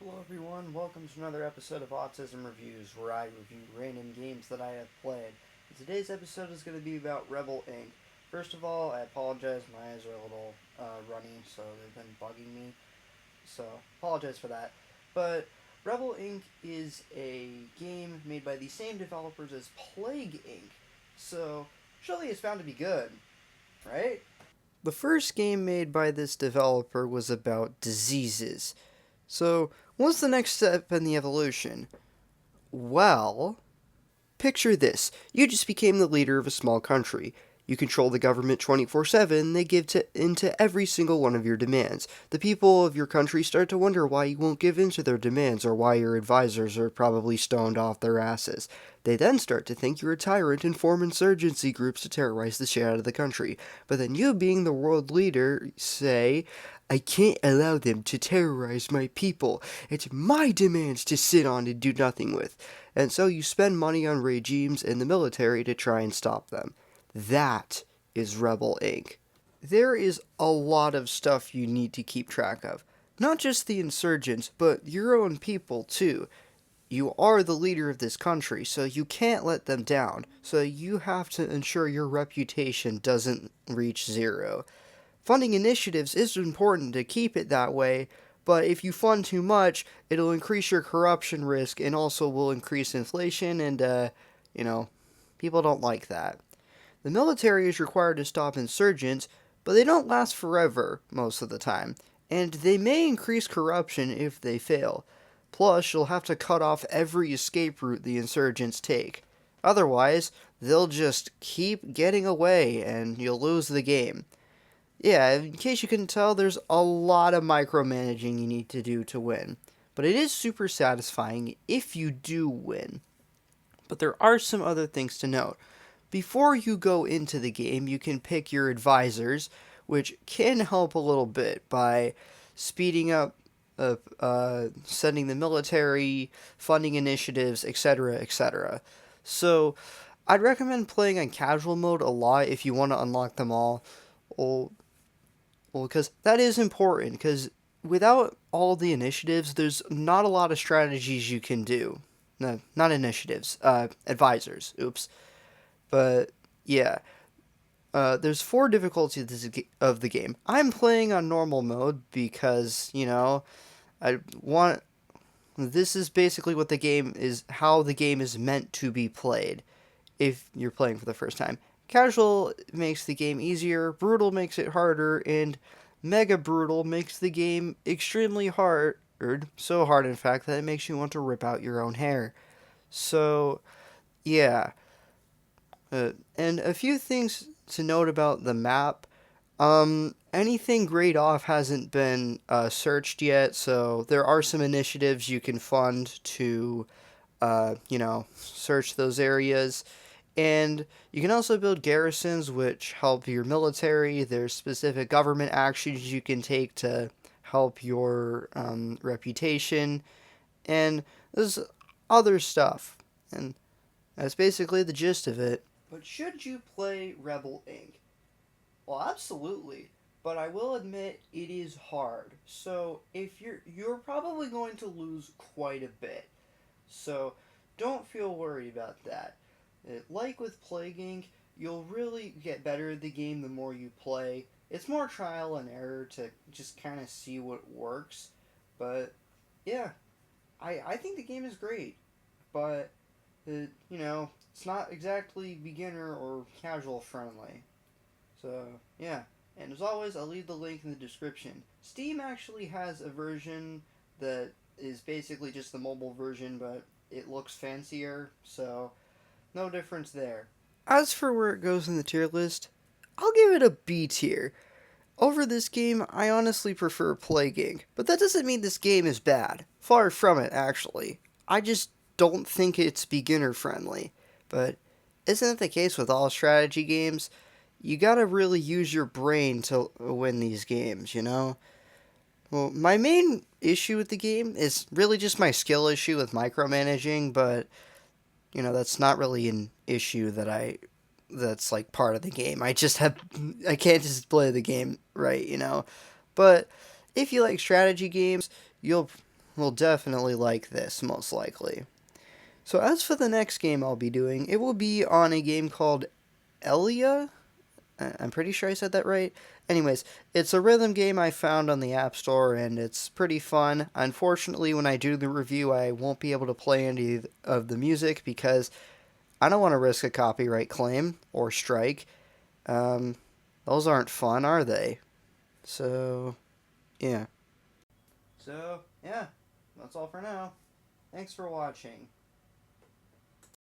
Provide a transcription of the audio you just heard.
Hello everyone, welcome to another episode of Autism Reviews, where I review random games that I have played. Today's episode is going to be about Rebel Inc. First of all, I apologize, my eyes are a little runny, so they've been bugging me, so apologize for that. But Rebel Inc. is a game made by the same developers as Plague Inc., so surely it's bound to be good, right? The first game made by this developer was about diseases. So, what's the next step in the evolution? Well, picture this. You just became the leader of a small country. You control the government 24/7. They give into every single one of your demands. The people of your country start to wonder why you won't give in to their demands or why your advisors are probably stoned off their asses. They then start to think you're a tyrant and form insurgency groups to terrorize the shit out of the country. But then you, being the world leader, say, I can't allow them to terrorize my people. It's my demands to sit on and do nothing with. And so you spend money on regimes and the military to try and stop them. That is Rebel Inc. There is a lot of stuff you need to keep track of. Not just the insurgents, but your own people too. You are the leader of this country, so you can't let them down. So you have to ensure your reputation doesn't reach zero. Funding initiatives is important to keep it that way, but if you fund too much, it'll increase your corruption risk and also will increase inflation, and, you know, people don't like that. The military is required to stop insurgents, but they don't last forever most of the time, and they may increase corruption if they fail. Plus, you'll have to cut off every escape route the insurgents take. Otherwise, they'll just keep getting away and you'll lose the game. Yeah, in case you couldn't tell, there's a lot of micromanaging you need to do to win. But it is super satisfying if you do win. But there are some other things to note. Before you go into the game, you can pick your advisors, which can help a little bit by speeding up sending the military, funding initiatives, etc., etc. So, I'd recommend playing on casual mode a lot if you want to unlock them all. Well, because that is important, because without all the initiatives, there's not a lot of strategies you can do. No, not initiatives, advisors. Oops. But yeah, there's four difficulties of the game. I'm playing on normal mode because I want. This is basically what the game is, how the game is meant to be played. If you're playing for the first time, casual makes the game easier, brutal makes it harder, and mega brutal makes the game extremely hard. So hard, in fact, that it makes you want to rip out your own hair. So, yeah, and a few things to note about the map. Anything grayed off hasn't been searched yet, so there are some initiatives you can fund to, search those areas. And you can also build garrisons, which help your military. There's specific government actions you can take to help your reputation. And there's other stuff. And that's basically the gist of it. But should you play Rebel Inc.? Well, absolutely. But I will admit it is hard. So if you're probably going to lose quite a bit. So don't feel worried about that. Like with Plague Inc., you'll really get better at the game the more you play. It's more trial and error to just kind of see what works. But yeah, I think the game is great. But it's not exactly beginner or casual friendly. So, yeah. And as always, I'll leave the link in the description. Steam actually has a version that is basically just the mobile version, but it looks fancier, so no difference there. As for where it goes in the tier list, I'll give it a B tier. Over this game, I honestly prefer Plague Inc., but that doesn't mean this game is bad. Far from it, actually. I just don't think it's beginner friendly. But isn't it the case with all strategy games? You gotta really use your brain to win these games, you know? Well, my main issue with the game is really just my skill issue with micromanaging, but, that's not really an issue that's like part of the game. I can't just play the game right. But if you like strategy games, you'll will definitely like this, most likely. So as for the next game I'll be doing, it will be on a game called Elia. I'm pretty sure I said that right. Anyways, it's a rhythm game I found on the App Store, and it's pretty fun. Unfortunately, when I do the review, I won't be able to play any of the music because I don't want to risk a copyright claim or strike. Um, those aren't fun, are they? So, yeah. So, yeah, that's all for now. Thanks for watching.